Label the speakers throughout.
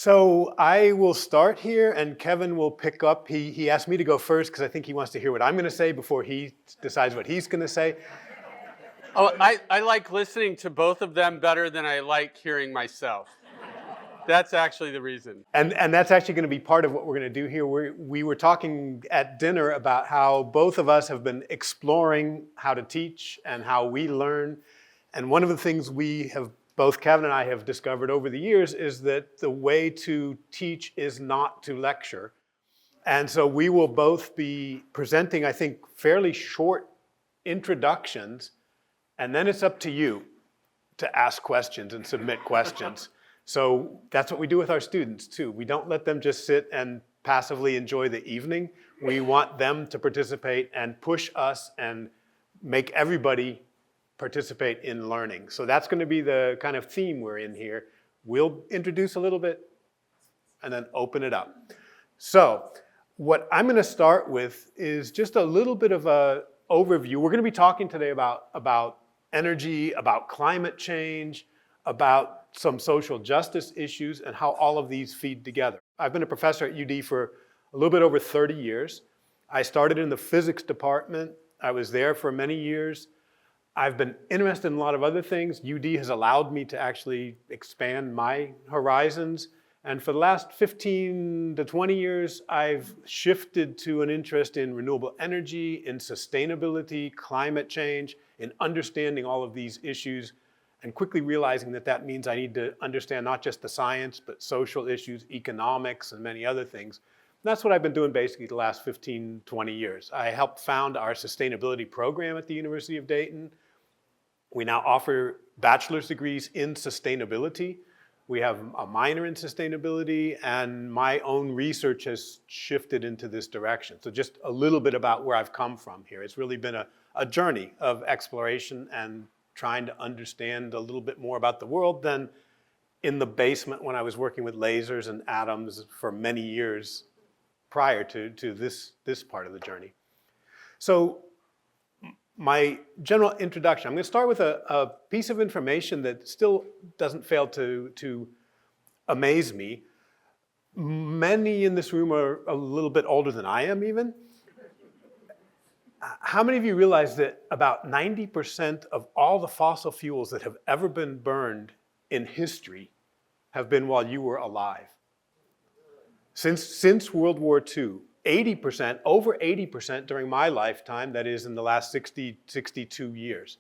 Speaker 1: So I will start here and Kevin will pick up. He asked me to go first because I think he wants to hear what I'm going to say before he decides what he's going to say.
Speaker 2: Oh, I like listening to both of them better than I like hearing myself. That's actually the reason.
Speaker 1: And that's actually going to be part of what we're going to do here. We were talking at dinner about how both of us have been exploring how to teach and how we learn. And one of the things we have, both Kevin and I have discovered over the years, is that the way to teach is not to lecture. And so we will both be presenting, I think, fairly short introductions, and then it's up to you to ask questions and submit questions. So that's what we do with our students too. We don't let them just sit and passively enjoy the evening. We want them to participate and push us and make everybody participate in learning. So that's going to be the kind of theme we're in here. We'll introduce a little bit and then open it up. So what I'm going to start with is just a little bit of an overview. We're going to be talking today about energy, about climate change, about some social justice issues and how all of these feed together. I've been a professor at UD for a little bit over 30 years. I started in the physics department. I was there for many years. I've been interested in a lot of other things. UD has allowed me to actually expand my horizons. And for the last 15 to 20 years, I've shifted to an interest in renewable energy, in sustainability, climate change, in understanding all of these issues, and quickly realizing that that means I need to understand not just the science, but social issues, economics, and many other things. And that's what I've been doing basically the last 15, 20 years. I helped found our sustainability program at the University of Dayton. We now offer bachelor's degrees in sustainability. We have a minor in sustainability, and my own research has shifted into this direction. So just a little bit about where I've come from here. It's really been a journey of exploration and trying to understand a little bit more about the world than in the basement when I was working with lasers and atoms for many years prior to this part of the journey. So my general introduction, I'm going to start with a piece of information that still doesn't fail to amaze me. Many in this room are a little bit older than I am even. How many of you realize that about 90% of all the fossil fuels that have ever been burned in history have been while you were alive? Since World War II, 80%, over 80% during my lifetime, that is in the last 62 years.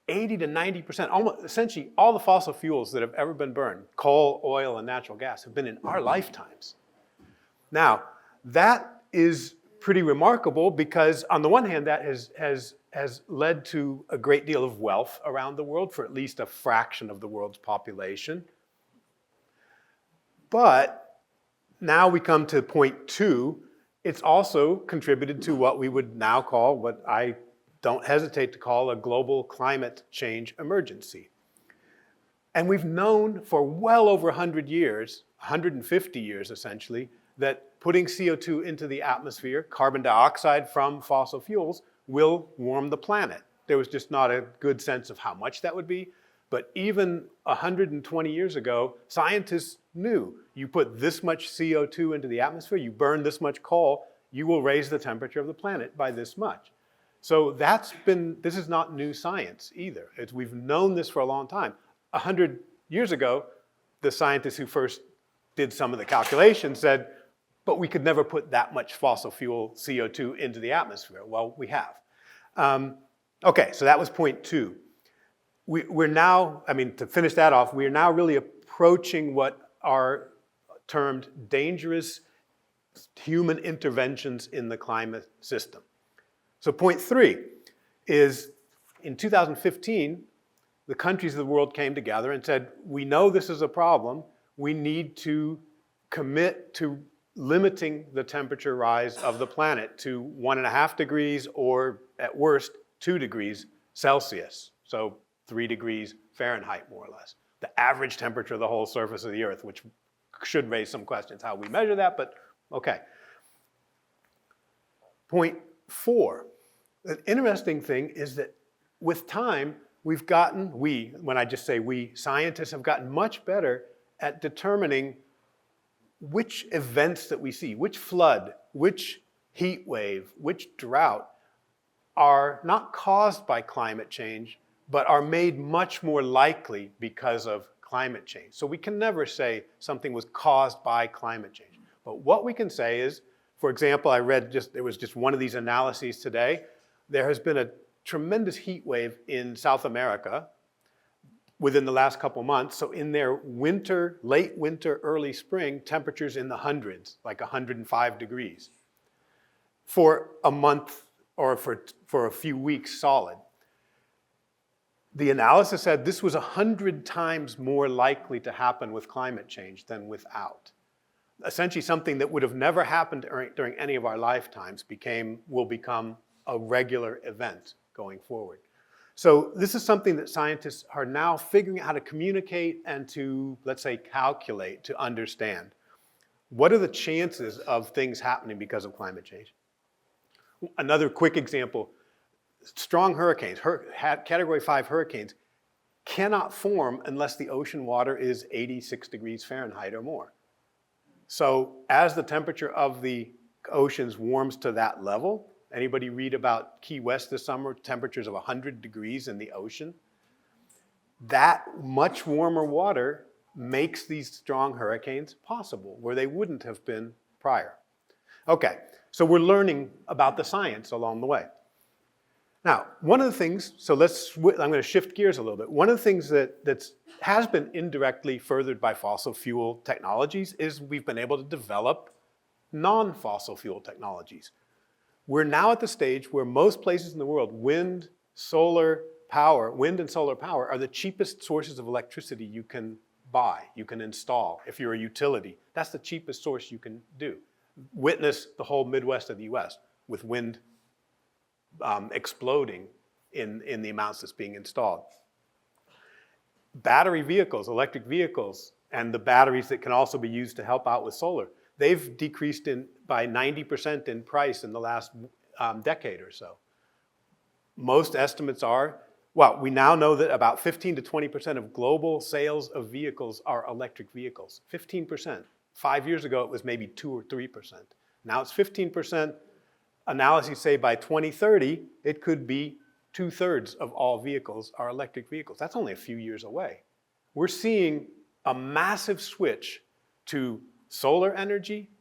Speaker 1: 80 to 90%, almost essentially all the fossil fuels that have ever been burned, coal, oil, and natural gas, have been in our lifetimes. Now, that is pretty remarkable because on the one hand, that has led to a great deal of wealth around the world for at least a fraction of the world's population. But now we come to point two. It's also contributed to what we would now call, what I don't hesitate to call, a global climate change emergency. And we've known for well over 100 years, 150 years essentially, that putting CO2 into the atmosphere, carbon dioxide from fossil fuels, will warm the planet. There was just not a good sense of how much that would be. But even 120 years ago, scientists knew you put this much CO2 into the atmosphere, you burn this much coal, you will raise the temperature of the planet by this much. So this is not new science either. We've known this for a long time. 100 years ago, the scientists who first did some of the calculations said, but we could never put that much fossil fuel CO2 into the atmosphere. Well, we have. Okay, so that was point two. We're now, to finish that off, we're now really approaching what are termed dangerous human interventions in the climate system. So point three is in 2015, the countries of the world came together and said, we know this is a problem. We need to commit to limiting the temperature rise of the planet to 1.5 degrees or at worst 2 degrees Celsius. So 3 degrees Fahrenheit, more or less. The average temperature of the whole surface of the Earth, which should raise some questions how we measure that, but okay. Point four, an interesting thing is that with time, we've gotten, when I just say we, scientists have gotten much better at determining which events that we see, which flood, which heat wave, which drought are not caused by climate change, but are made much more likely because of climate change. So we can never say something was caused by climate change. But what we can say is, for example, there was just one of these analyses today. There has been a tremendous heat wave in South America within the last couple months. So in their winter, late winter, early spring, temperatures in the hundreds, like 105 degrees, for a month or for a few weeks solid. The analysis said this was 100 times more likely to happen with climate change than without. Essentially something that would have never happened during any of our lifetimes will become a regular event going forward. So this is something that scientists are now figuring out how to communicate and to, let's say, calculate, to understand. What are the chances of things happening because of climate change? Another quick example, strong hurricanes, Category 5 hurricanes, cannot form unless the ocean water is 86 degrees Fahrenheit or more. So as the temperature of the oceans warms to that level, anybody read about Key West this summer, temperatures of 100 degrees in the ocean? That much warmer water makes these strong hurricanes possible, where they wouldn't have been prior. Okay, so we're learning about the science along the way. Now, one of the things, so I'm going to shift gears a little bit. One of the things that has been indirectly furthered by fossil fuel technologies is we've been able to develop non-fossil fuel technologies. We're now at the stage where most places in the world, wind and solar power are the cheapest sources of electricity you can buy, you can install. If you're a utility, that's the cheapest source you can do. Witness the whole Midwest of the US with wind exploding in the amounts that's being installed. Battery vehicles, electric vehicles, and the batteries that can also be used to help out with solar, they've decreased by 90% in price in the last decade or so. Most estimates are, we now know that about 15 to 20% of global sales of vehicles are electric vehicles. 15%. 5 years ago, it was maybe 2 or 3%. Now it's 15%. Analyses say by 2030, it could be 2/3 of all vehicles are electric vehicles. That's only a few years away. We're seeing a massive switch to solar energy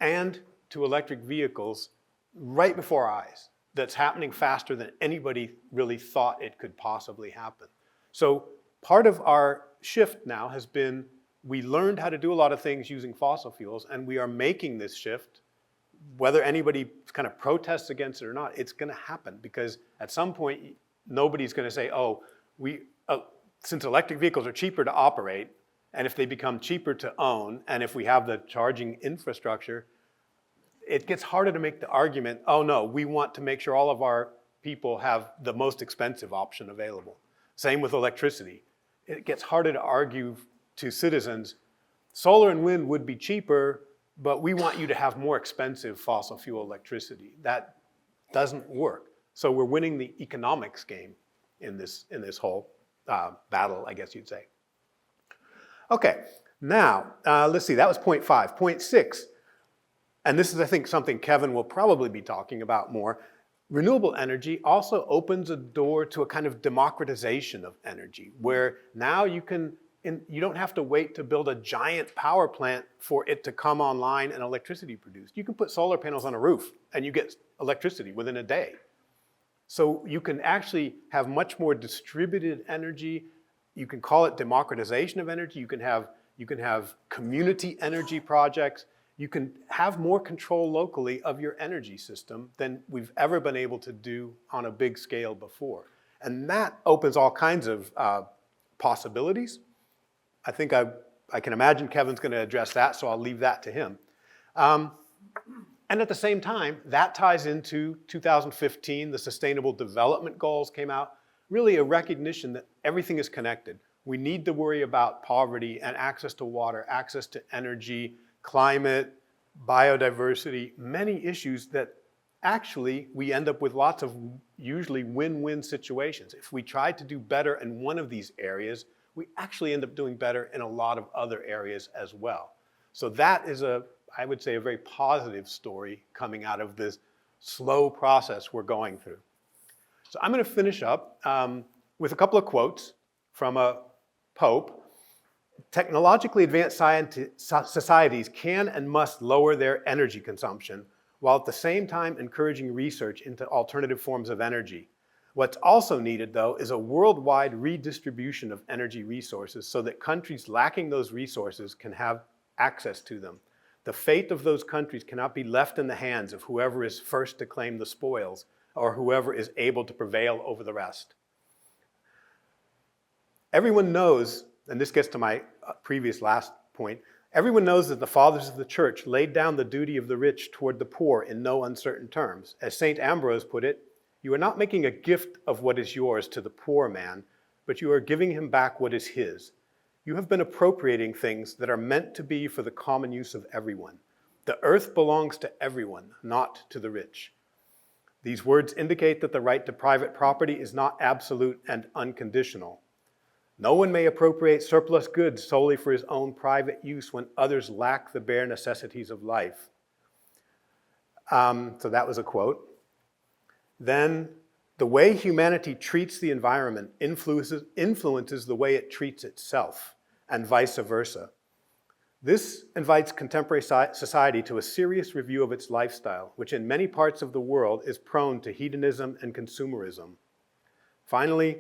Speaker 1: and to electric vehicles right before our eyes. That's happening faster than anybody really thought it could possibly happen. So part of our shift now has been we learned how to do a lot of things using fossil fuels, and we are making this shift. Whether anybody kind of protests against it or not, it's going to happen because at some point, nobody's going to say, since electric vehicles are cheaper to operate, and if they become cheaper to own, and if we have the charging infrastructure, it gets harder to make the argument, no, we want to make sure all of our people have the most expensive option available. Same with electricity. It gets harder to argue to citizens, solar and wind would be cheaper, but we want you to have more expensive fossil fuel electricity. That doesn't work. So we're winning the economics game in this whole battle, I guess you'd say. Okay, now, let's see, that was point 5. Point 6, and this is, I think, something Kevin will probably be talking about more. Renewable energy also opens a door to a kind of democratization of energy, where now you don't have to wait to build a giant power plant for it to come online and electricity produced. You can put solar panels on a roof and you get electricity within a day. So you can actually have much more distributed energy. You can call it democratization of energy. You can have community energy projects. You can have more control locally of your energy system than we've ever been able to do on a big scale before. And that opens all kinds of possibilities. I think I can imagine Kevin's going to address that, so I'll leave that to him. And at the same time, that ties into 2015, the Sustainable Development Goals came out, really a recognition that everything is connected. We need to worry about poverty and access to water, access to energy, climate, biodiversity, many issues that actually we end up with lots of usually win-win situations. If we try to do better in one of these areas, we actually end up doing better in a lot of other areas as well. So that is I would say, a very positive story coming out of this slow process we're going through. So I'm going to finish up with a couple of quotes from a pope. Technologically advanced societies can and must lower their energy consumption, while at the same time encouraging research into alternative forms of energy. What's also needed, though, is a worldwide redistribution of energy resources so that countries lacking those resources can have access to them. The fate of those countries cannot be left in the hands of whoever is first to claim the spoils or whoever is able to prevail over the rest. Everyone knows, and this gets to my previous last point, everyone knows that the fathers of the church laid down the duty of the rich toward the poor in no uncertain terms. As St. Ambrose put it, you are not making a gift of what is yours to the poor man, but you are giving him back what is his. You have been appropriating things that are meant to be for the common use of everyone. The earth belongs to everyone, not to the rich. These words indicate that the right to private property is not absolute and unconditional. No one may appropriate surplus goods solely for his own private use when others lack the bare necessities of life. So that was a quote. Then, the way humanity treats the environment influences the way it treats itself, and vice versa. This invites contemporary society to a serious review of its lifestyle, which in many parts of the world is prone to hedonism and consumerism. Finally,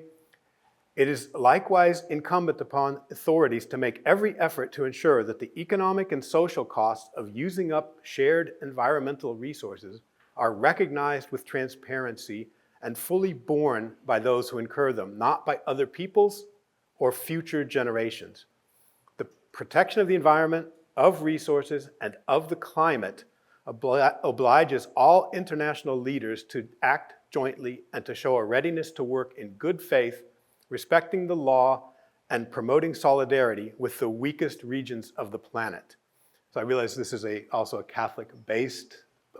Speaker 1: it is likewise incumbent upon authorities to make every effort to ensure that the economic and social costs of using up shared environmental resources are recognized with transparency and fully borne by those who incur them, not by other peoples or future generations. The protection of the environment, of resources, and of the climate obliges all international leaders to act jointly and to show a readiness to work in good faith, respecting the law and promoting solidarity with the weakest regions of the planet. So I realize this is also a Catholic-based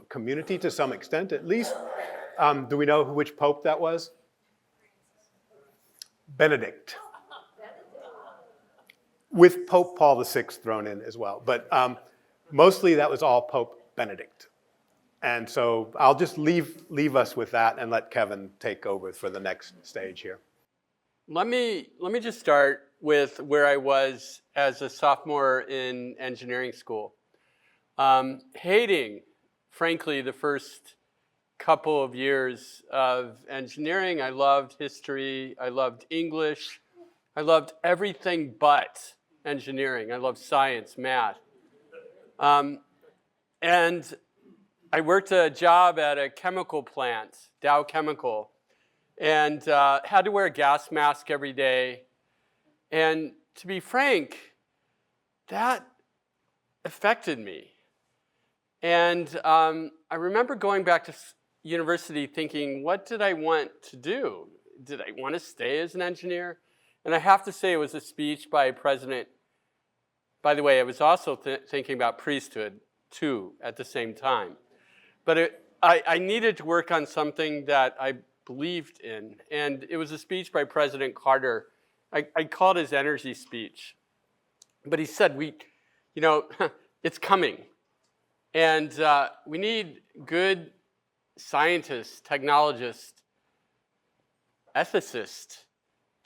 Speaker 1: community to some extent, at least. Do we know which pope that was? Benedict. With Pope Paul VI thrown in as well. But mostly that was all Pope Benedict. And so I'll just leave us with that and let Kevin take over for the next stage here.
Speaker 2: Let me just start with where I was as a sophomore in engineering school. Hating, frankly, the first couple of years of engineering. I loved history, I loved English, I loved everything but engineering. I loved science, math. And I worked a job at a chemical plant, Dow Chemical, and had to wear a gas mask every day. And to be frank, that affected me. And I remember going back to university thinking, what did I want to do? Did I want to stay as an engineer? And I have to say it was a speech by President. By the way, I was also thinking about priesthood too at the same time. But I needed to work on something that I believed in. And it was a speech by President Carter. I called his energy speech. But he said, it's coming. And we need good scientists, technologists, ethicists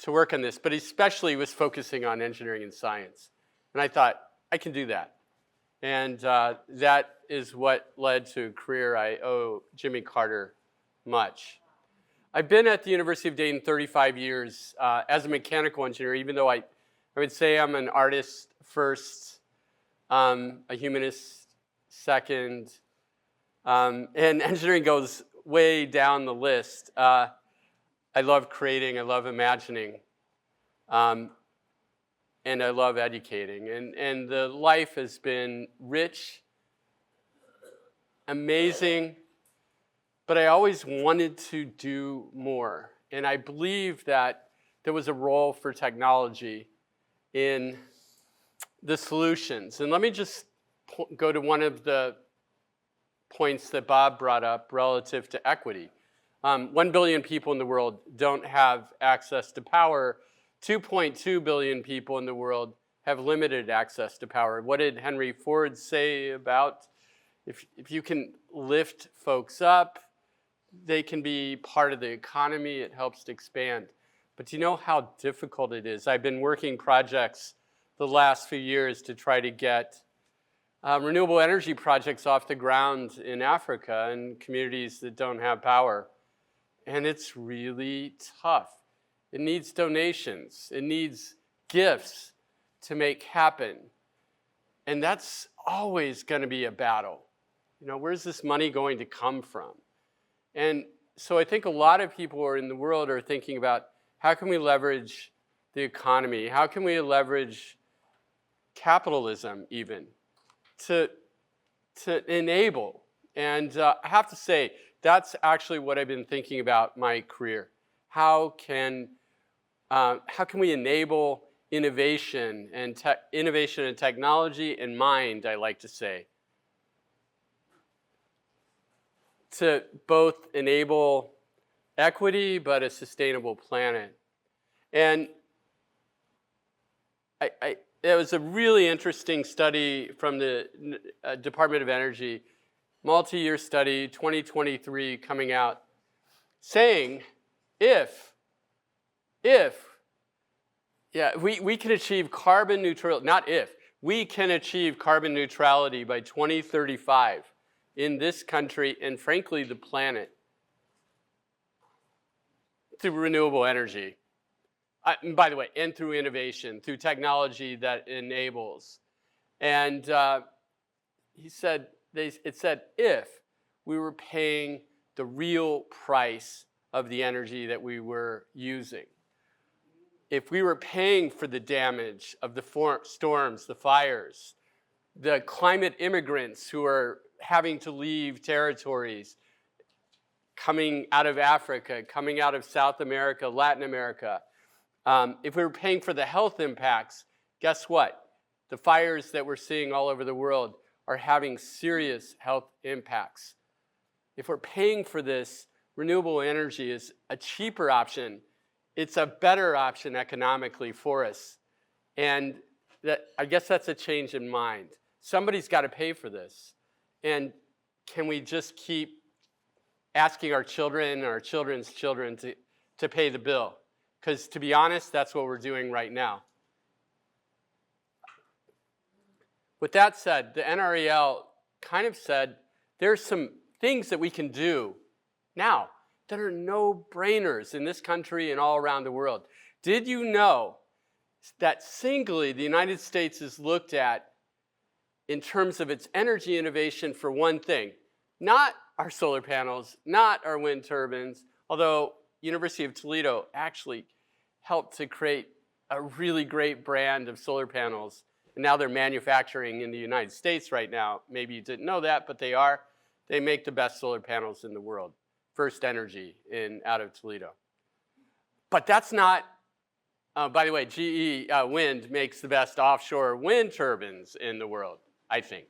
Speaker 2: to work on this. But especially was focusing on engineering and science. And I thought, I can do that. And that is what led to a career I owe Jimmy Carter much. I've been at the University of Dayton 35 years as a mechanical engineer, even though I would say I'm an artist first, a humanist second, and engineering goes way down the list. I love creating, I love imagining, and I love educating. And the life has been rich, amazing, but I always wanted to do more. And I believe that there was a role for technology in the solutions. And let me just go to one of the points that Bob brought up relative to equity. 1 billion people in the world don't have access to power. 2.2 billion people in the world have limited access to power. What did Henry Ford say about if you can lift folks up, they can be part of the economy, it helps to expand. But do you know how difficult it is? I've been working projects the last few years to try to get renewable energy projects off the ground in Africa and communities that don't have power. And it's really tough. It needs donations. It needs gifts to make happen. And that's always going to be a battle. Where's this money going to come from? And so I think a lot of people in the world are thinking about how can we leverage the economy? How can we leverage capitalism even to enable? And I have to say, that's actually what I've been thinking about my career. How can we enable innovation and technology and mind, I like to say, to both enable equity but a sustainable planet? And it was a really interesting study from the Department of Energy, multi-year study, 2023 coming out, saying we can achieve carbon neutrality, not if, we can achieve carbon neutrality by 2035 in this country and frankly the planet through renewable energy. By the way, and through innovation, through technology that enables. And it said if we were paying the real price of the energy that we were using, if we were paying for the damage of the storms, the fires, the climate immigrants who are having to leave territories, coming out of Africa, coming out of South America, Latin America, if we were paying for the health impacts, guess what? The fires that we're seeing all over the world are having serious health impacts. If we're paying for this, renewable energy is a cheaper option. It's a better option economically for us. And I guess that's a change in mind. Somebody's got to pay for this. And can we just keep asking our children and our children's children to pay the bill? Because to be honest, that's what we're doing right now. With that said, the NREL kind of said there's some things that we can do now that are no-brainers in this country and all around the world. Did you know that singly the United States is looked at in terms of its energy innovation for one thing? Not our solar panels, not our wind turbines, although University of Toledo actually helped to create a really great brand of solar panels. And now they're manufacturing in the United States right now. Maybe you didn't know that, but they are. They make the best solar panels in the world. First Energy out of Toledo. But that's not, by the way, GE Wind makes the best offshore wind turbines in the world, I think.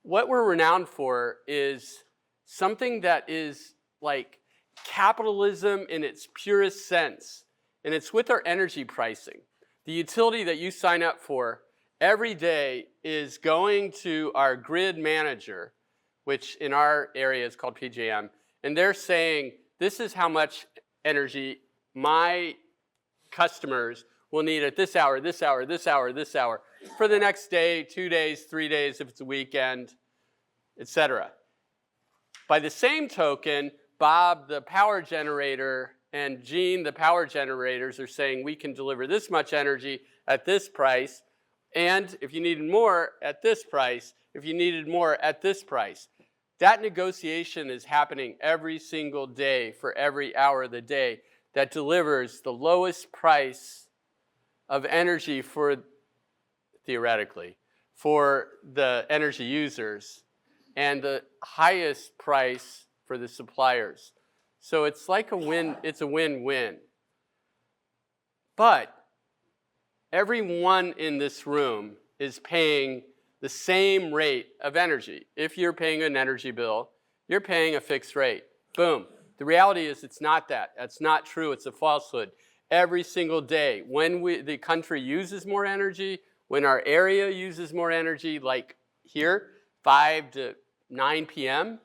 Speaker 2: What we're renowned for is something that is like capitalism in its purest sense, and it's with our energy pricing. The utility that you sign up for every day is going to our grid manager, which in our area is called PJM, and they're saying, this is how much energy my customers will need at this hour, this hour, this hour, this hour, for the next day, 2 days, 3 days, if it's a weekend, etc. By the same token, Bob, the power generator, and Gene, the power generators, are saying we can deliver this much energy at this price, and if you needed more, at this price, if you needed more, at this price. That negotiation is happening every single day for every hour of the day that delivers the lowest price of energy theoretically, for the energy users, and the highest price for the suppliers. So it's like it's a win-win. But everyone in this room is paying the same rate of energy. If you're paying an energy bill, you're paying a fixed rate. Boom. The reality is it's not that. That's not true. It's a falsehood. every single day. When the country uses more energy, when our area uses more energy, like here, 5 to 9 p.m.,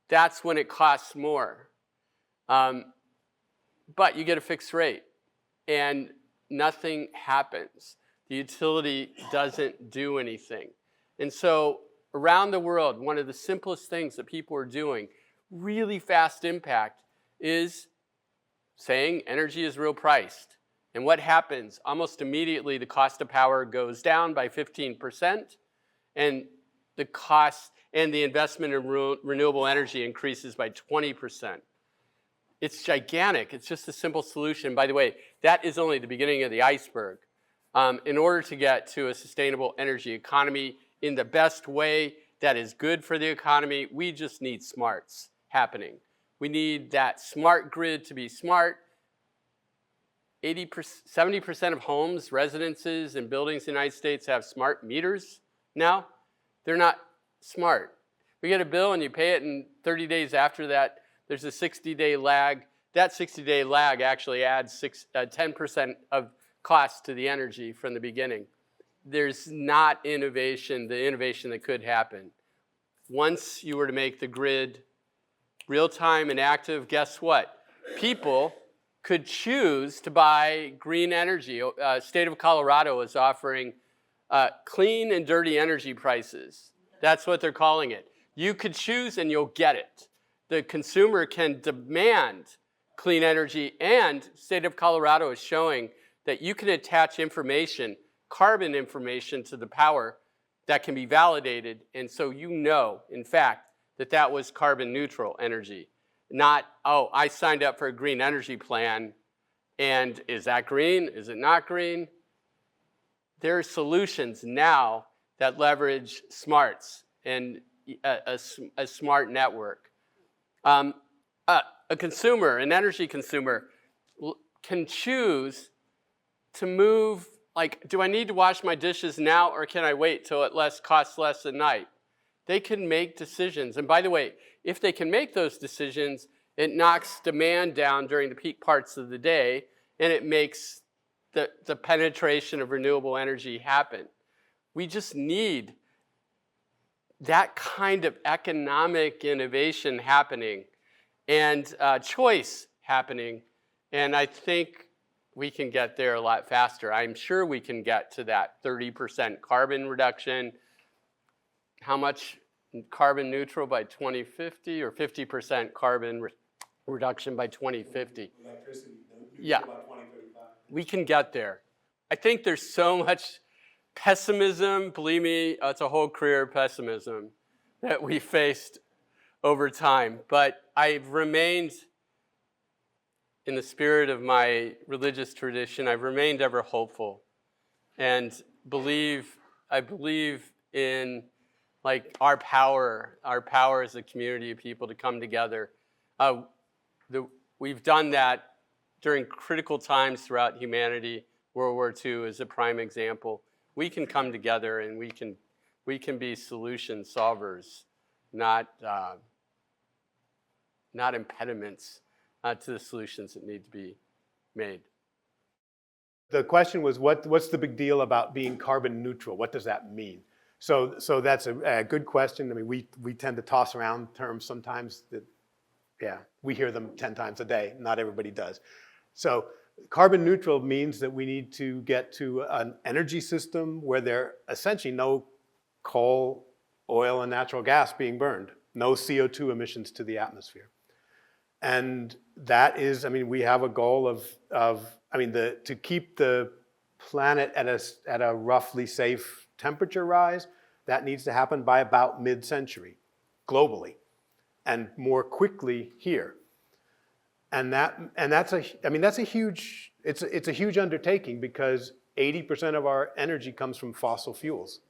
Speaker 2: that's when it costs more. But you get a fixed rate, and nothing happens. The utility doesn't do anything. And so around the world, one of the simplest things that people are doing, really fast impact, is saying energy is real priced. And what happens? Almost immediately, the cost of power goes down by 15%, and the cost and the investment in renewable energy increases by 20%. It's gigantic. It's just a simple solution. By the way, that is only the beginning of the iceberg. In order to get to a sustainable energy economy in the best way that is good for the economy, we just need smarts happening. We need that smart grid to be smart. 70% of homes, residences, and buildings in the United States have smart meters now. They're not smart. We get a bill and you pay it, and 30 days after that, there's a 60-day lag. That 60-day lag actually adds 10% of cost to the energy from the beginning. There's not the innovation that could happen. Once you were to make the grid real-time and active, guess what? People could choose to buy green energy. State of Colorado is offering clean and dirty energy prices. That's what they're calling it. You could choose and you'll get it. The consumer can demand clean energy, and State of Colorado is showing that you can attach information, carbon information, to the power that can be validated, and so you know, in fact, that that was carbon neutral energy. Not, oh, I signed up for a green energy plan, and is that green? Is it not green? There are solutions now that leverage smarts and a smart network. A consumer, an energy consumer, can choose to move, like, do I need to wash my dishes now, or can I wait till it costs less at night? They can make decisions. And by the way, if they can make those decisions, it knocks demand down during the peak parts of the day, and it makes the penetration of renewable energy happen. We just need that kind of economic innovation happening and choice happening. And I think we can get there a lot faster. I'm sure we can get to that 30% carbon reduction. How much carbon neutral by 2050, or 50% carbon reduction by 2050?
Speaker 1: Electricity
Speaker 2: Yeah.
Speaker 1: by 2035.
Speaker 2: We can get there. I think there's so much pessimism, believe me, it's a whole career of pessimism that we faced over time. But I've remained, in the spirit of my religious tradition, I've remained ever hopeful, and I believe in, like, our power as a community of people to come together. We've done that during critical times throughout humanity. World War II is a prime example. We can come together and we can be solution solvers, not impediments to the solutions that need to be made.
Speaker 1: The question was, what's the big deal about being carbon neutral? What does that mean? So that's a good question. I mean, we tend to toss around terms sometimes that, yeah, we hear them 10 times a day. Not everybody does. So carbon neutral means that we need to get to an energy system where there are essentially no coal, oil, and natural gas being burned, no CO2 emissions to the atmosphere. And that is, I mean, we have a goal to keep the planet at a roughly safe temperature rise. That needs to happen by about mid-century, globally, and more quickly here. And that's a huge undertaking, because 80% of our energy comes from fossil fuels.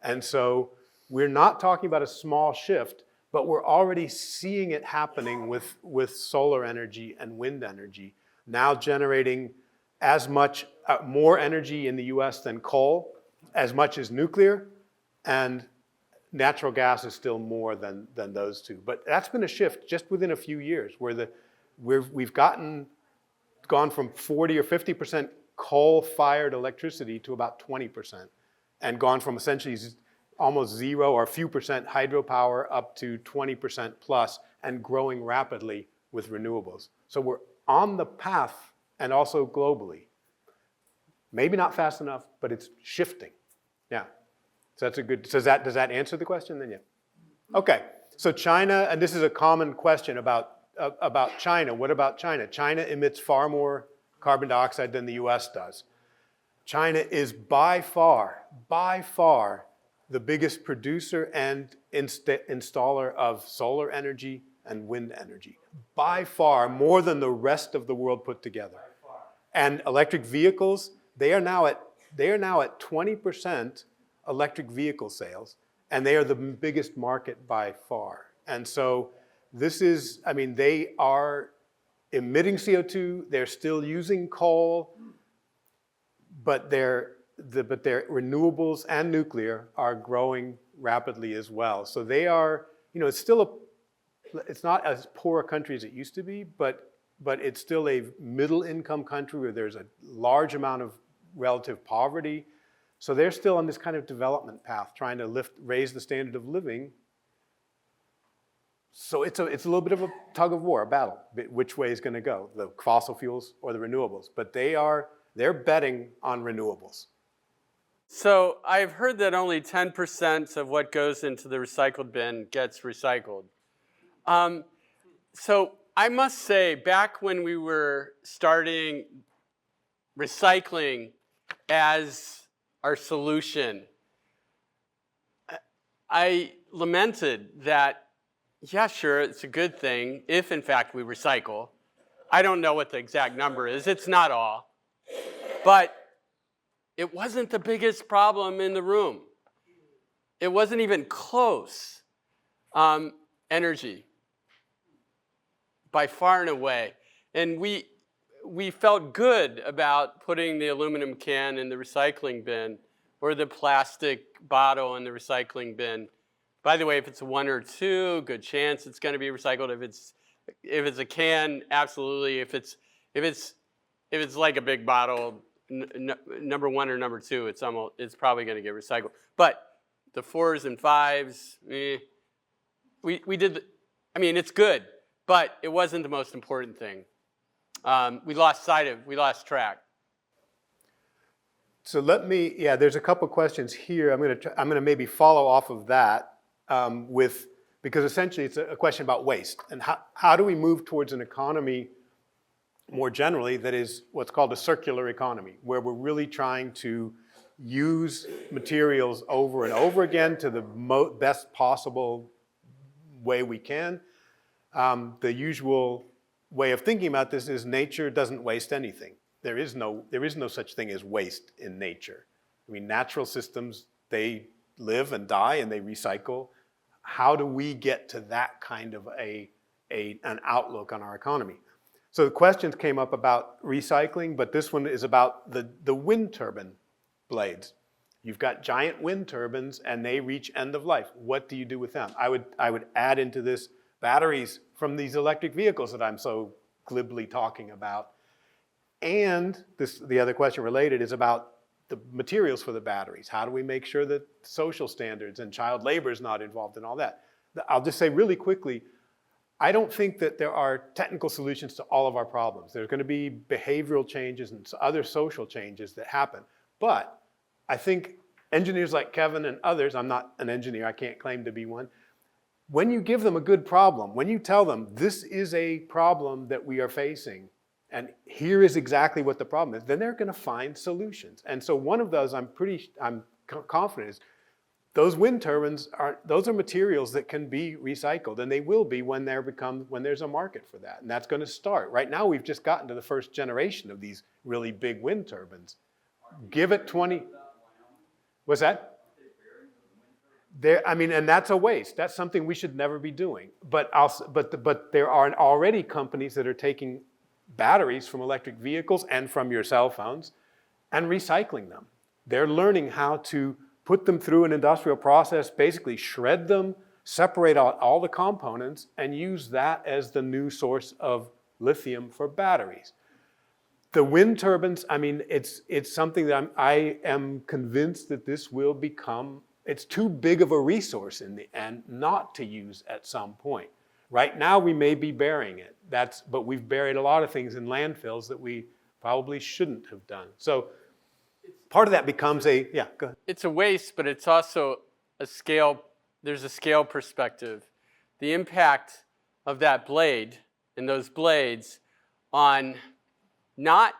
Speaker 1: And so we're not talking about a small shift, but we're already seeing it happening with solar energy and wind energy, now generating as much, more energy in the US than coal, as much as nuclear, and natural gas is still more than those two. But that's been a shift just within a few years, where we've gotten gone from 40 or 50% coal-fired electricity to about 20%, and gone from essentially almost zero or a few percent hydropower up to 20% plus, and growing rapidly with renewables. So we're on the path, and also globally. Maybe not fast enough, but it's shifting. Yeah. So that's a good, does that answer the question then? Yeah. Okay. So China, and this is a common question about China. What about China? China emits far more carbon dioxide than the US does. China is by far the biggest producer and installer of solar energy and wind energy. By far, more than the rest of the world put together. And electric vehicles, they are now at 20% electric vehicle sales, and they are the biggest market by far. And so this is, I mean, they are emitting CO2, they're still using coal, but their renewables and nuclear are growing rapidly as well. So they are, you know, it's not as poor a country as it used to be, but it's still a middle income country where there's a large amount of relative poverty. So they're still on this kind of development path, trying to raise the standard of living. So it's a little bit of a tug of war, a battle, which way is going to go, the fossil fuels or the renewables. But they're betting on renewables.
Speaker 2: So I've heard that only 10% of what goes into the recycled bin gets recycled. So I must say, back when we were starting recycling as our solution, I lamented that, yeah, sure, it's a good thing if, in fact, we recycle. I don't know what the exact number is. It's not all. But it wasn't the biggest problem in the room. It wasn't even close. Energy, by far and away. And we felt good about putting the aluminum can in the recycling bin or the plastic bottle in the recycling bin. By the way, if it's 1 or 2, good chance it's going to be recycled. If it's a can, absolutely. If it's like a big bottle, number 1 or number 2, it's probably going to get recycled. But the 4s and 5s, we did. I mean, it's good, but it wasn't the most important thing. We lost track.
Speaker 1: So there's a couple questions here. I'm going to maybe follow off of that because essentially it's a question about waste and how do we move towards an economy more generally that is what's called a circular economy, where we're really trying to use materials over and over again to the best possible way we can. The usual way of thinking about this is nature doesn't waste anything. There is no such thing as waste in nature. I mean, natural systems, they live and die and they recycle. How do we get to that kind of an outlook on our economy? So the questions came up about recycling, but this one is about the wind turbine blades. You've got giant wind turbines and they reach end of life. What do you do with them? I would add into this batteries from these electric vehicles that I'm so glibly talking about. And the other question related is about the materials for the batteries. How do we make sure that social standards and child labor is not involved in all that? I'll just say really quickly, I don't think that there are technical solutions to all of our problems. There's going to be behavioral changes and other social changes that happen. But I think engineers like Kevin and others, I'm not an engineer, I can't claim to be one, when you give them a good problem, when you tell them this is a problem that we are facing, and here is exactly what the problem is, then they're going to find solutions. And so one of those I'm confident is those wind turbines those are materials that can be recycled, and they will be when there's a market for that. And that's going to start. Right now we've just gotten to the first generation of these really big wind turbines. Give it 20. What's that? And that's a waste. That's something we should never be doing. But there are already companies that are taking batteries from electric vehicles and from your cell phones and recycling them. They're learning how to put them through an industrial process, basically shred them, separate out all the components, and use that as the new source of lithium for batteries. The wind turbines, I mean, it's something that I am convinced that this will become, it's too big of a resource in the end not to use at some point. Right now we may be burying it, but we've buried a lot of things in landfills that we probably shouldn't have done. So part of that becomes yeah, go ahead.
Speaker 2: It's a waste, but it's also a scale, there's a scale perspective. The impact of that blade and those blades on not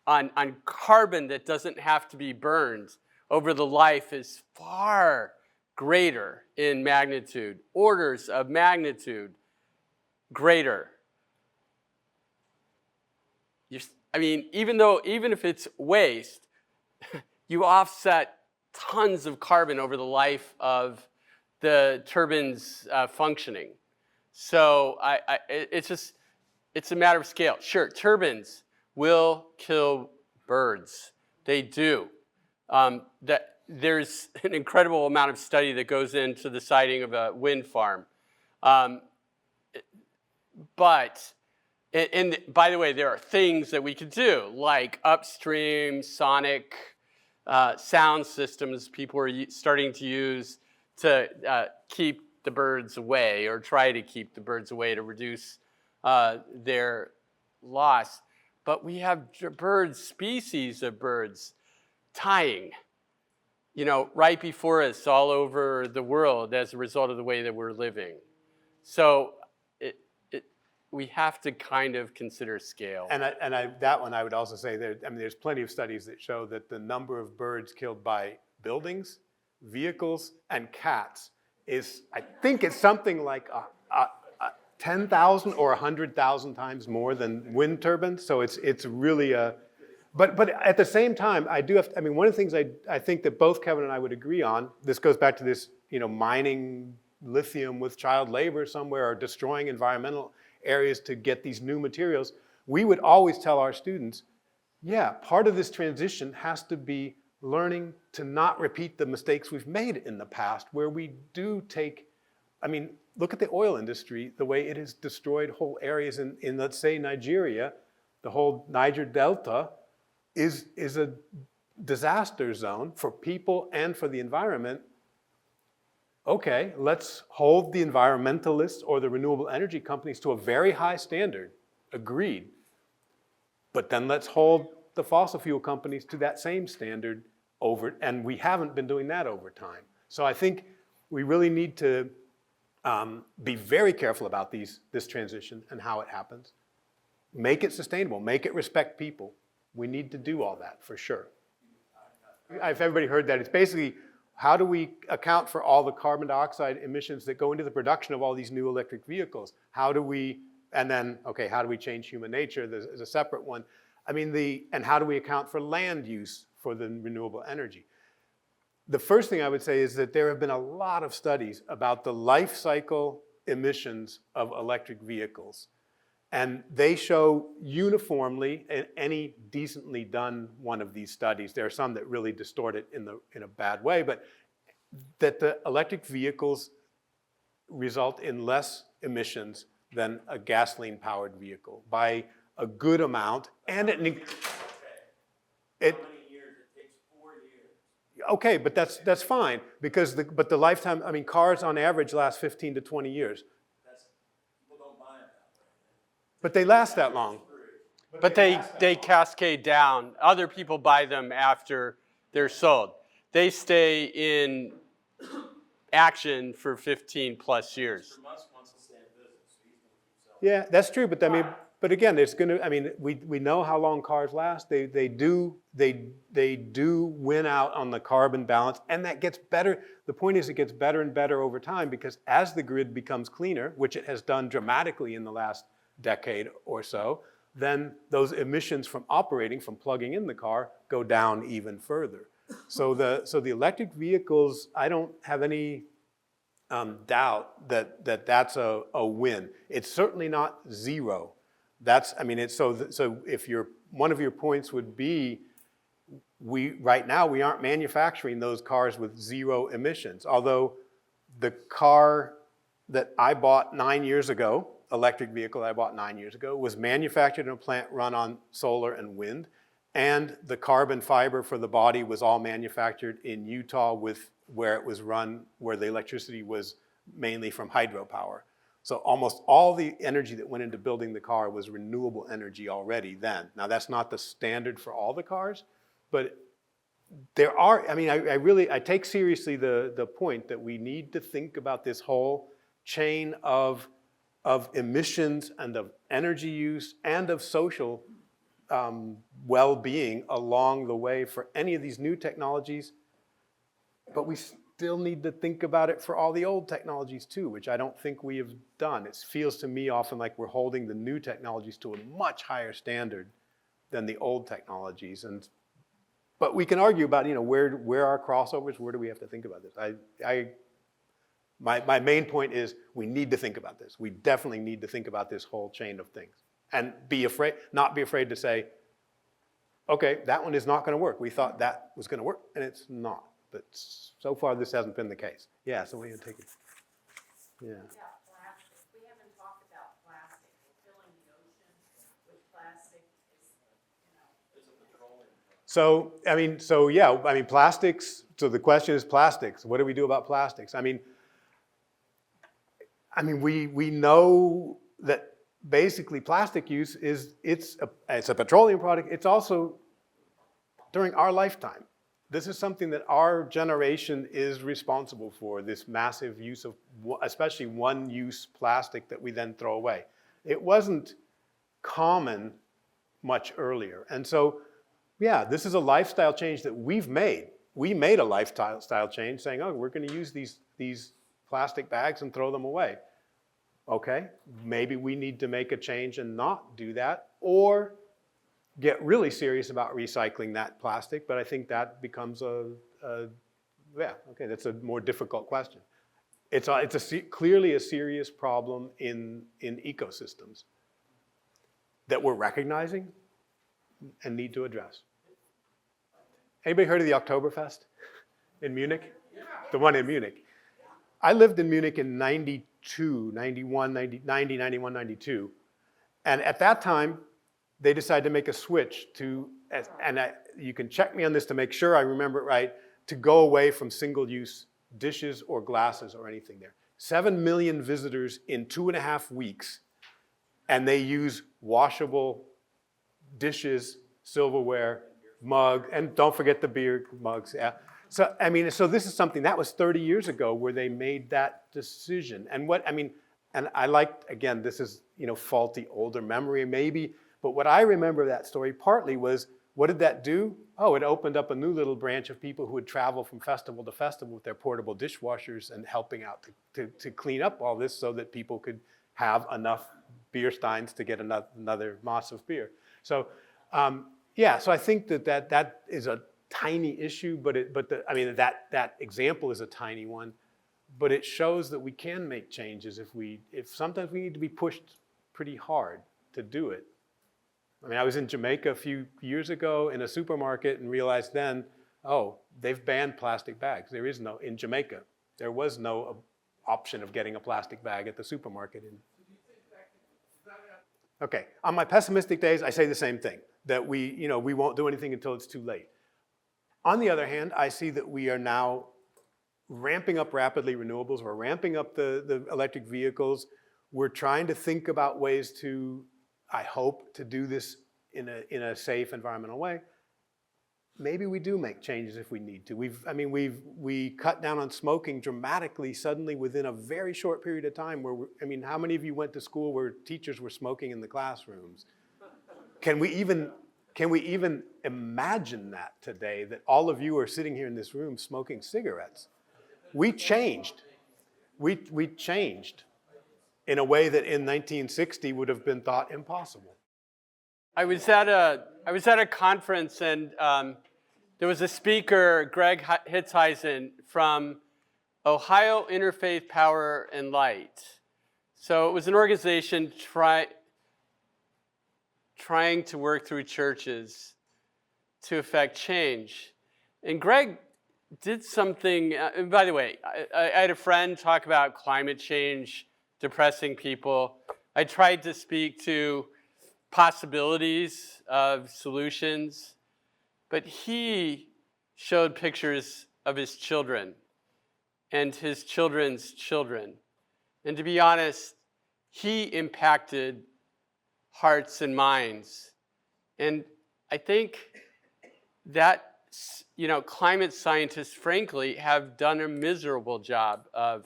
Speaker 2: on carbon that doesn't have to be burned over the life is far greater in magnitude, orders of magnitude greater. I mean, even if it's waste, you offset tons of carbon over the life of the turbine's functioning. So it's a matter of scale. Sure, turbines will kill birds. They do. There's an incredible amount of study that goes into the siting of a wind farm. But by the way, there are things that we could do, like upstream sonic sound systems people are starting to use to keep the birds away, or try to keep the birds away to reduce their loss. But we have species of birds dying, right before us all over the world as a result of the way that we're living. So we have to kind of consider scale.
Speaker 1: And that one I would also say there's plenty of studies that show that the number of birds killed by buildings, vehicles, and cats is, I think it's something like 10,000 or 100,000 times more than wind turbines. So it's really but at the same time, one of the things I think that both Kevin and I would agree on, this goes back to this, mining lithium with child labor somewhere, or destroying environmental areas to get these new materials. We would always tell our students, yeah, part of this transition has to be learning to not repeat the mistakes we've made in the past, where we do look at the oil industry, the way it has destroyed whole areas in let's say, Nigeria. The whole Niger Delta is a disaster zone for people and for the environment. Okay, let's hold the environmentalists or the renewable energy companies to a very high standard, agreed. But then let's hold the fossil fuel companies to that same standard and we haven't been doing that over time. So I think we really need to be very careful about this transition and how it happens. Make it sustainable, make it respect people. We need to do all that for sure. If everybody heard that, it's basically, how do we account for all the carbon dioxide emissions that go into the production of all these new electric vehicles? How do we change human nature? There's a separate one. And how do we account for land use for the renewable energy? The first thing I would say is that there have been a lot of studies about the life cycle emissions of electric vehicles. And they show uniformly, in any decently done one of these studies, there are some that really distort it in a bad way, but that the electric vehicles result in less emissions than a gasoline-powered vehicle by a good amount. And okay, but that's fine, because the lifetime, cars on average last 15 to 20 years. But they last that long.
Speaker 2: But they cascade down. Other people buy them after they're sold. They stay in action for 15 plus years.
Speaker 1: Yeah, that's true. But again, we know how long cars last. They do win out on the carbon balance, and that gets better. The point is, it gets better and better over time, because as the grid becomes cleaner, which it has done dramatically in the last decade or so, then those emissions from plugging in the car, go down even further. So the electric vehicles, I don't have any doubt that's a win. It's certainly not zero. So if one of your points would be, right now we aren't manufacturing those cars with zero emissions. Although the car that I bought 9 years ago, electric vehicle that I bought 9 years ago was manufactured in a plant run on solar and wind. And the carbon fiber for the body was all manufactured in Utah where it was run, where the electricity was mainly from hydropower. So almost all the energy that went into building the car was renewable energy already then. Now that's not the standard for all the cars, but there are, I mean, I take seriously the point that we need to think about this whole chain of emissions and of energy use and of social well-being along the way for any of these new technologies, but we still need to think about it for all the old technologies too, which I don't think we have done. It feels to me often like we're holding the new technologies to a much higher standard than the old technologies. But we can argue about, you know, where are crossovers, where do we have to think about this? My main point is we need to think about this. We definitely need to think about this whole chain of things. And not be afraid to say, okay, that one is not going to work. We thought that was going to work, and it's not. But so far, this hasn't been the case. Yeah, so we can take it. Yeah.
Speaker 3: Plastic. We haven't talked about plastic. We're filling the ocean with plastic.
Speaker 1: Plastics. So the question is plastics. What do we do about plastics? We know that basically plastic use it's a petroleum product. It's also during our lifetime. This is something that our generation is responsible for, this massive use of especially one-use plastic that we then throw away. It wasn't common much earlier. And so, yeah, this is a lifestyle change that we've made. We made a lifestyle change saying, oh, we're going to use these plastic bags and throw them away. Okay, maybe we need to make a change and not do that, or get really serious about recycling that plastic, but I think that becomes that's a more difficult question. It's clearly a serious problem in ecosystems that we're recognizing and need to address. Anybody heard of the Oktoberfest in Munich? Yeah. The one in Munich. I lived in Munich in 92, 91, 90, 91, 92. And at that time, they decided to make a switch you can check me on this to make sure I remember it right, to go away from single-use dishes or glasses or anything there. 7 million visitors in 2.5 weeks, and they use washable dishes, silverware, mug, and don't forget the beer mugs. Yeah. So this is something that was 30 years ago where they made that decision. And I liked, again, this is, faulty older memory maybe, but what I remember of that story partly was, what did that do? Oh, it opened up a new little branch of people who would travel from festival to festival with their portable dishwashers and helping out to clean up all this so that people could have enough beer steins to get another Mass of beer. So, so I think that is a tiny issue, that example is a tiny one, but it shows that we can make changes if sometimes we need to be pushed pretty hard to do it. I was in Jamaica a few years ago in a supermarket and realized then, oh, they've banned plastic bags. In Jamaica, there was no option of getting a plastic bag at the supermarket. Okay, on my pessimistic days, I say the same thing, that we won't do anything until it's too late. On the other hand, I see that we are now ramping up rapidly renewables. We're ramping up the electric vehicles. We're trying to think about ways to, I hope, to do this in a safe environmental way. Maybe we do make changes if we need to. We cut down on smoking dramatically suddenly within a very short period of time. How many of you went to school where teachers were smoking in the classrooms? Can we even imagine that today, that all of you are sitting here in this room smoking cigarettes? We changed. We changed in a way that in 1960 would have been thought impossible.
Speaker 2: I was at a conference, and there was a speaker, Greg Hitzheisen, from Ohio Interfaith Power and Light. So it was an organization trying to work through churches to effect change. And Greg did something, and by the way, I had a friend talk about climate change depressing people. I tried to speak to possibilities of solutions, but he showed pictures of his children and his children's children. And to be honest, he impacted hearts and minds. And I think that, climate scientists, frankly, have done a miserable job of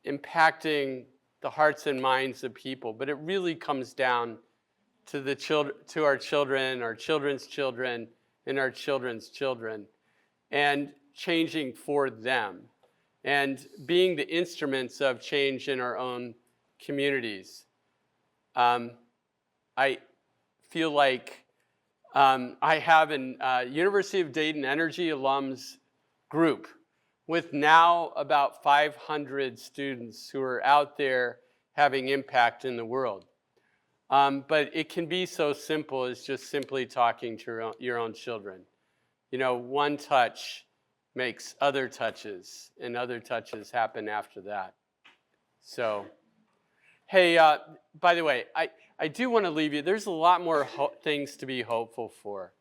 Speaker 2: impacting the hearts and minds of people. But it really comes down to our children, our children's children, and our children's children, and changing for them, and being the instruments of change in our own communities. I feel like I have an University of Dayton Energy alums group with now about 500 students who are out there having impact in the world. But it can be so simple as just simply talking to your own children. One touch makes other touches, and other touches happen after that. So, hey, by the way, I do want to leave you. There's a lot more things to be hopeful for.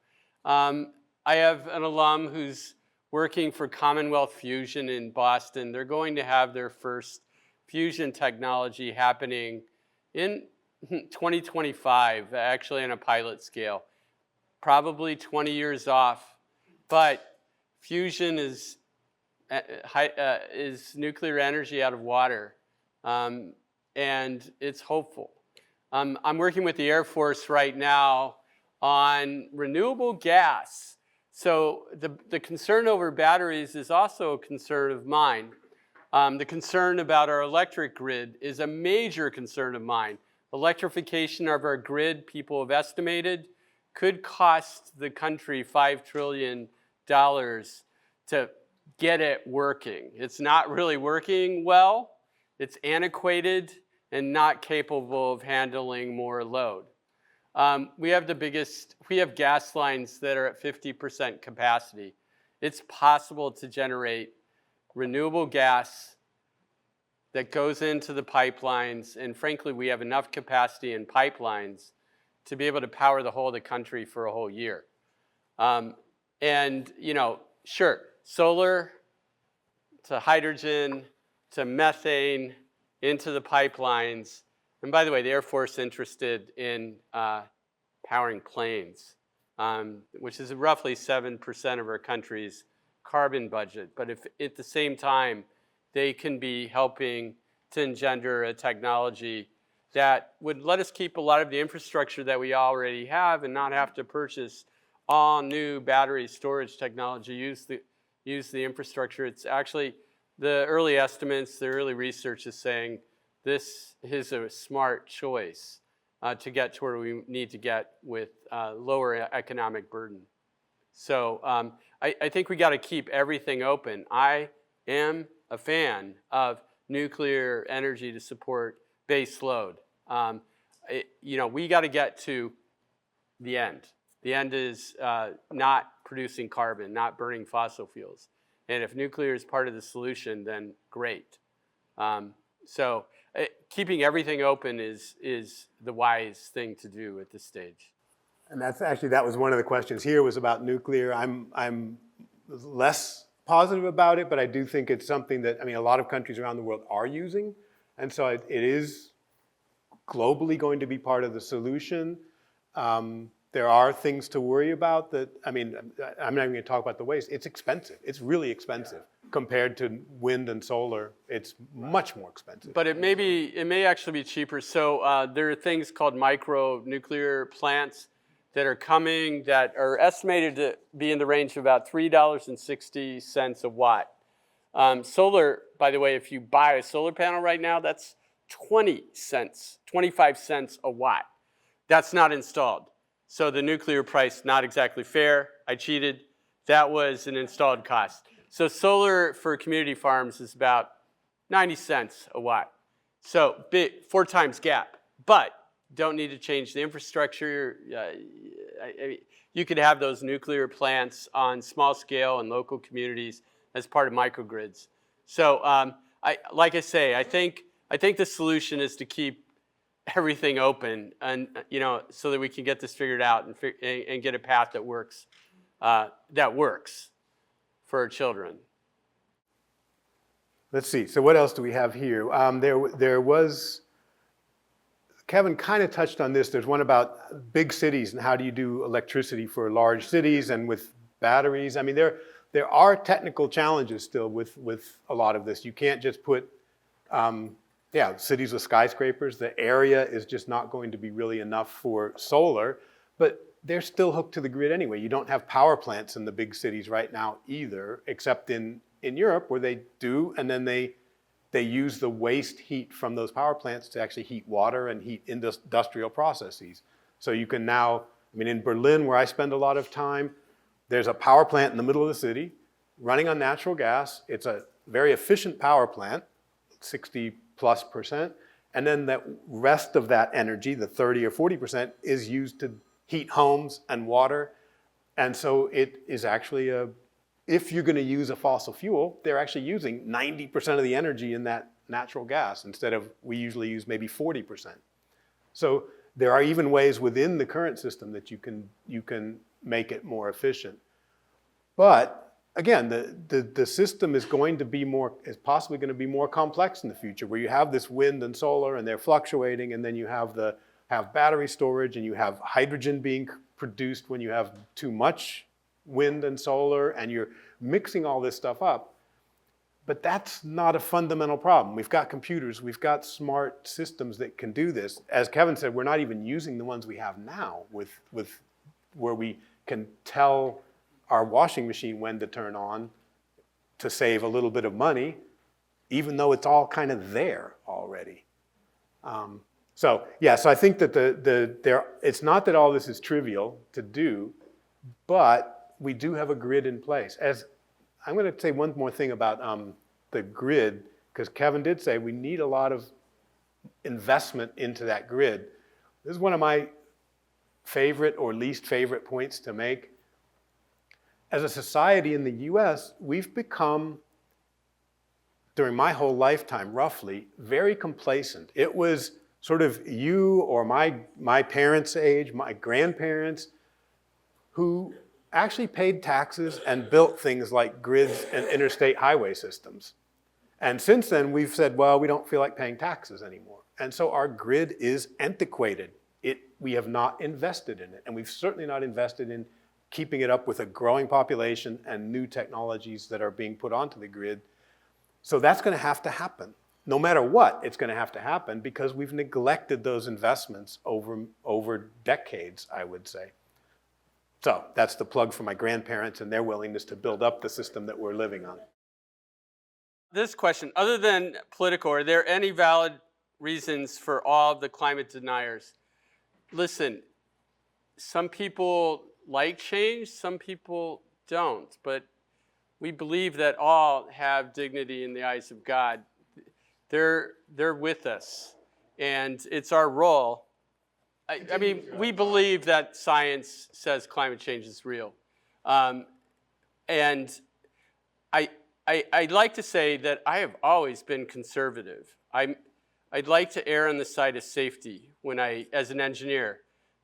Speaker 2: I have an alum who's working for Commonwealth Fusion in Boston. They're going to have their first fusion technology happening in 2025, actually on a pilot scale. Probably 20 years off, but fusion is nuclear energy out of water, and it's hopeful. I'm working with the Air Force right now on renewable gas. So the concern over batteries is also a concern of mine. The concern about our electric grid is a major concern of mine. Electrification of our grid, people have estimated, could cost the country $5 trillion to get it working. It's not really working well. It's antiquated and not capable of handling more load. We have gas lines that are at 50% capacity. It's possible to generate renewable gas that goes into the pipelines, and frankly, we have enough capacity in pipelines to be able to power the whole of the country for a whole year. Sure, solar to hydrogen to methane into the pipelines. And by the way, the Air Force is interested in powering planes, which is roughly 7% of our country's carbon budget. But if at the same time, they can be helping to engender a technology that would let us keep a lot of the infrastructure that we already have and not have to purchase all new battery storage technology, use the infrastructure. It's actually, the early estimates, the early research is saying this is a smart choice to get to where we need to get with lower economic burden. So I think we got to keep everything open. I am a fan of nuclear energy to support base load. We got to get to the end. The end is not producing carbon, not burning fossil fuels. And if nuclear is part of the solution, then great. Keeping everything open is the wise thing to do at this stage.
Speaker 1: And that was one of the questions here, was about nuclear. I'm less positive about it, but I do think it's something that, a lot of countries around the world are using. And so it is globally going to be part of the solution. There are things to worry about that, I'm not even going to talk about the waste. It's expensive. It's really expensive compared to wind and solar. It's much more expensive.
Speaker 2: But it may actually be cheaper. So there are things called micro nuclear plants that are coming that are estimated to be in the range of about $3.60 a watt. Solar, by the way, if you buy a solar panel right now, that's 25 cents a watt. That's not installed. So the nuclear price, not exactly fair. I cheated. That was an installed cost. So solar for community farms is about 90 cents a watt. So 4 times gap. But don't need to change the infrastructure. You could have those nuclear plants on small scale in local communities as part of microgrids. So I think the solution is to keep everything open, and so that we can get this figured out and get a path that works for our children.
Speaker 1: Let's see. So what else do we have here? There was, Kevin kind of touched on this. There's one about big cities and how do you do electricity for large cities and with batteries. I mean, there are technical challenges still with a lot of this. You can't just put, cities with skyscrapers. The area is just not going to be really enough for solar, but they're still hooked to the grid anyway. You don't have power plants in the big cities right now either, except in Europe where they do, and then they use the waste heat from those power plants to actually heat water and heat industrial processes. So you can now, I mean, in Berlin where I spend a lot of time, there's a power plant in the middle of the city running on natural gas. It's a very efficient power plant, 60+%. And then the rest of that energy, the 30 or 40%, is used to heat homes and water. And so it is actually if you're going to use a fossil fuel, they're actually using 90% of the energy in that natural gas instead of we usually use maybe 40%. So there are even ways within the current system that you can make it more efficient. But again, the system is possibly going to be more complex in the future, where you have this wind and solar and they're fluctuating, and then you have battery storage, and you have hydrogen being produced when you have too much wind and solar, and you're mixing all this stuff up. But that's not a fundamental problem. We've got computers, we've got smart systems that can do this. As Kevin said, we're not even using the ones we have now with where we can tell our washing machine when to turn on to save a little bit of money, even though it's all kind of there already. So I think that it's not that all this is trivial to do, but we do have a grid in place. As I'm going to say one more thing about the grid, because Kevin did say we need a lot of investment into that grid. This is one of my favorite or least favorite points to make. As a society in the US, we've become, during my whole lifetime roughly, very complacent. It was sort of you or my parents' age, my grandparents, who actually paid taxes and built things like grids and interstate highway systems. And since then, we've said, well, we don't feel like paying taxes anymore. And so our grid is antiquated. We have not invested in it. And we've certainly not invested in keeping it up with a growing population and new technologies that are being put onto the grid. So that's going to have to happen. No matter what, it's going to have to happen because we've neglected those investments over decades, I would say. So that's the plug for my grandparents and their willingness to build up the system that we're living on.
Speaker 2: This question, other than political, are there any valid reasons for all of the climate deniers? Listen, some people like change, some people don't, but we believe that all have dignity in the eyes of God. They're with us, and it's our role. I mean, we believe that science says climate change is real. And I'd like to say that I have always been conservative. I'd like to err on the side of safety as an engineer.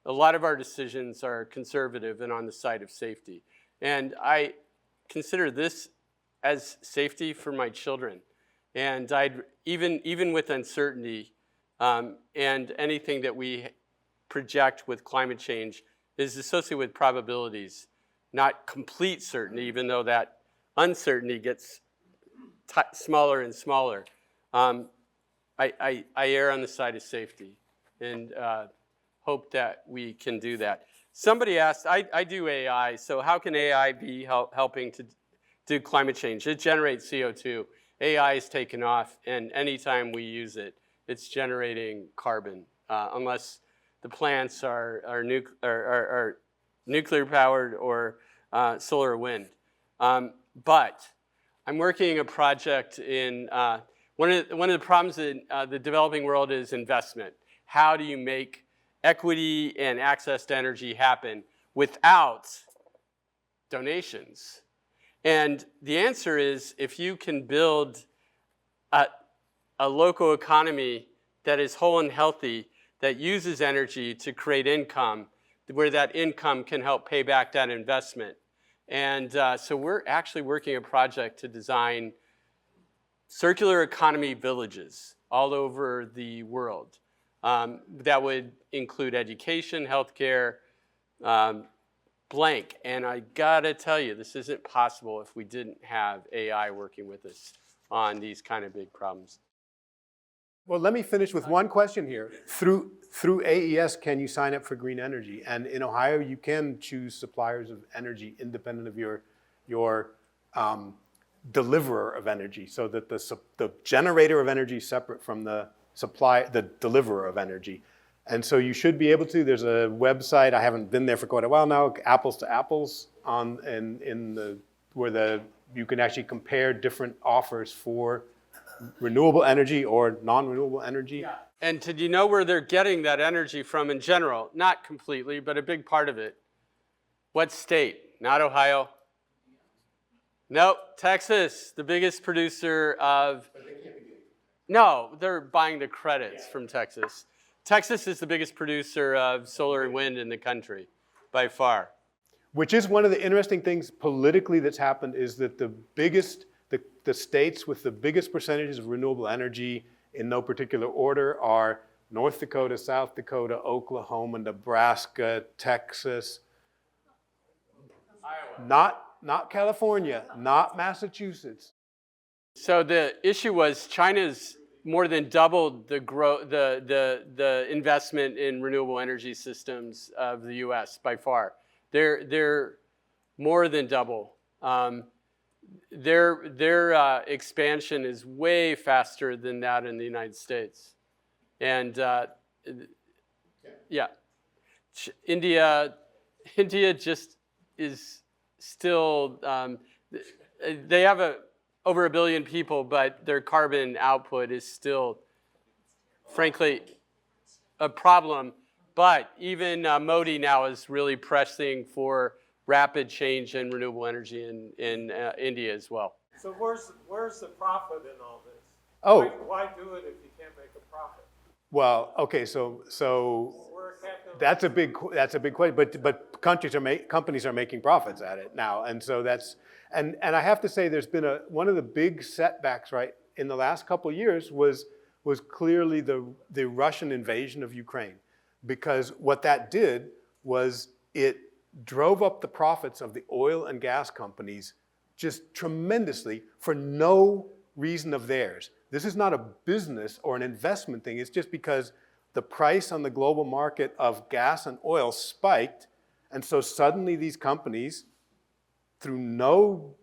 Speaker 2: A lot of our decisions are conservative and on the side of safety. And I consider this as safety for my children. And even with uncertainty and anything that we project with climate change is associated with probabilities, not complete certainty, even though that uncertainty gets smaller and smaller. I err on the side of safety and hope that we can do that. Somebody asked, I do AI, so how can AI be helping to do climate change? It generates CO2. AI is taken off, and anytime we use it, it's generating carbon, unless the plants are nuclear powered or solar or wind. But I'm working a project in, one of the problems in the developing world is investment. How do you make equity and access to energy happen without donations? And the answer is, if you can build a local economy that is whole and healthy, that uses energy to create income, where that income can help pay back that investment. And so we're actually working a project to design circular economy villages all over the world. That would include education, healthcare, blank. And I gotta tell you, this isn't possible if we didn't have AI working with us on these kind of big problems.
Speaker 1: Well, let me finish with one question here. Through AES, can you sign up for green energy? And in Ohio, you can choose suppliers of energy independent of your deliverer of energy, so that the generator of energy is separate from the deliverer of energy. And so you should be able to. There's a website, I haven't been there for quite a while now, Apples to Apples, where you can actually compare different offers for renewable energy or non-renewable energy.
Speaker 2: Yeah. And did you know where they're getting that energy from in general? Not completely, but a big part of it. What state? Not Ohio. Nope, Texas, the biggest producer of... No, they're buying the credits from Texas. Texas is the biggest producer of solar and wind in the country, by far.
Speaker 1: Which is one of the interesting things politically that's happened, is that the states with the biggest percentages of renewable energy in no particular order are North Dakota, South Dakota, Oklahoma, Nebraska, Texas. Iowa. Not California, not Massachusetts.
Speaker 2: So the issue was China's more than doubled the investment in renewable energy systems of the U.S. by far. They're more than double. Their expansion is way faster than that in the United States. And yeah, India just is still, they have over 1 billion people, but their carbon output is still, frankly, a problem. But even Modi now is really pressing for rapid change in renewable energy in India as well.
Speaker 4: So where's the profit in all this?
Speaker 1: Oh.
Speaker 4: Why do it if you can't make a profit?
Speaker 1: Well, okay, so that's a big question. But companies are making profits at it now, and so that's and I have to say, there's been one of the big setbacks, right, in the last couple of years was clearly the Russian invasion of Ukraine, because what that did was it drove up the profits of the oil and gas companies just tremendously for no reason of theirs. This is not a business or an investment thing. It's just because the price on the global market of gas and oil spiked, and so suddenly these companies, through no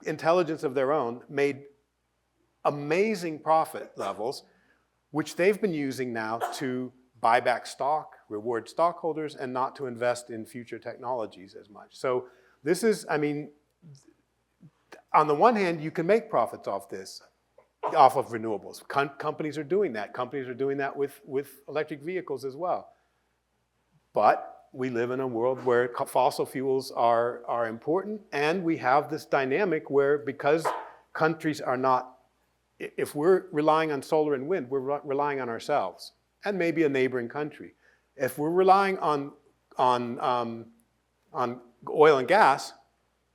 Speaker 1: intelligence of their own, made amazing profit levels, which they've been using now to buy back stock, reward stockholders, and not to invest in future technologies as much. So this is, I mean, on the one hand, you can make profits off this, off of renewables. Companies are doing that. Companies are doing that with electric vehicles as well. But we live in a world where fossil fuels are important, and we have this dynamic where, because countries are not, if we're relying on solar and wind, we're relying on ourselves and maybe a neighboring country. If we're relying on oil and gas,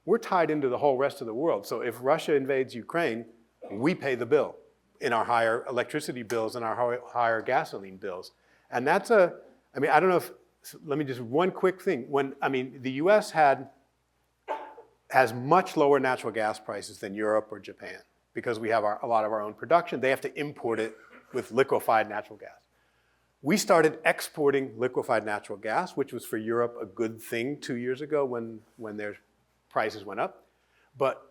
Speaker 1: we're tied into the whole rest of the world. So if Russia invades Ukraine, we pay the bill in our higher electricity bills and our higher gasoline bills. And that's I mean, I don't know if, let me just, one quick thing. The US has much lower natural gas prices than Europe or Japan, because we have a lot of our own production. They have to import it with liquefied natural gas. We started exporting liquefied natural gas, which was for Europe a good thing 2 years ago when their prices went up. But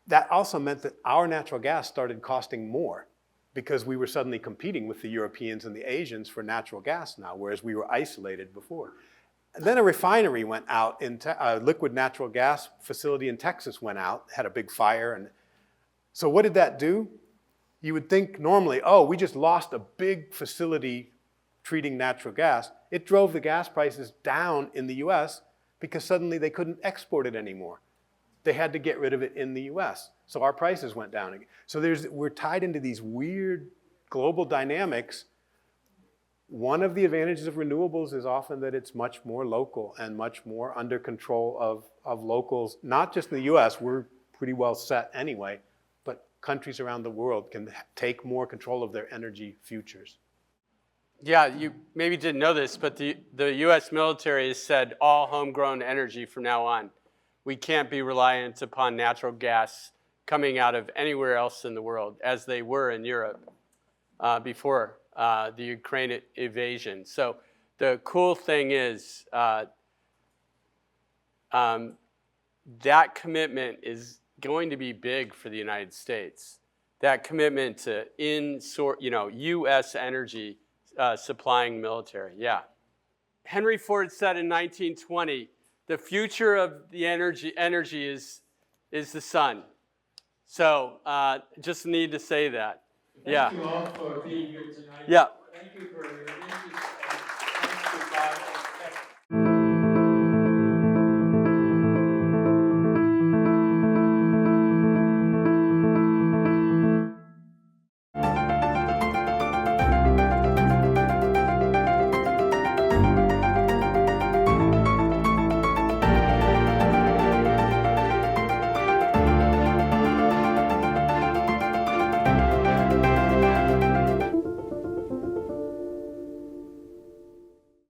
Speaker 1: that also meant that our natural gas started costing more, because we were suddenly competing with the Europeans and the Asians for natural gas now, whereas we were isolated before. And then a refinery went out, a liquid natural gas facility in Texas went out, had a big fire. And so what did that do? You would think normally, oh, we just lost a big facility treating natural gas. It drove the gas prices down in the US because suddenly they couldn't export it anymore. They had to get rid of it in the US. So our prices went down again. So we're tied into these weird global dynamics one of the advantages of renewables is often that it's much more local and much more under control of locals, not just in the US, we're pretty well set anyway, but countries around the world can take more control of their energy futures.
Speaker 2: Yeah, you maybe didn't know this, but the US military has said all homegrown energy from now on. We can't be reliant upon natural gas coming out of anywhere else in the world, as they were in Europe before the Ukraine invasion. So the cool thing is that commitment is going to be big for the United States. That commitment to U.S. energy supplying military, yeah. Henry Ford said in 1920, the future of the energy is the sun. So just need to say that.
Speaker 5: Thank you all for being here tonight.
Speaker 2: Yeah.
Speaker 5: Thank you for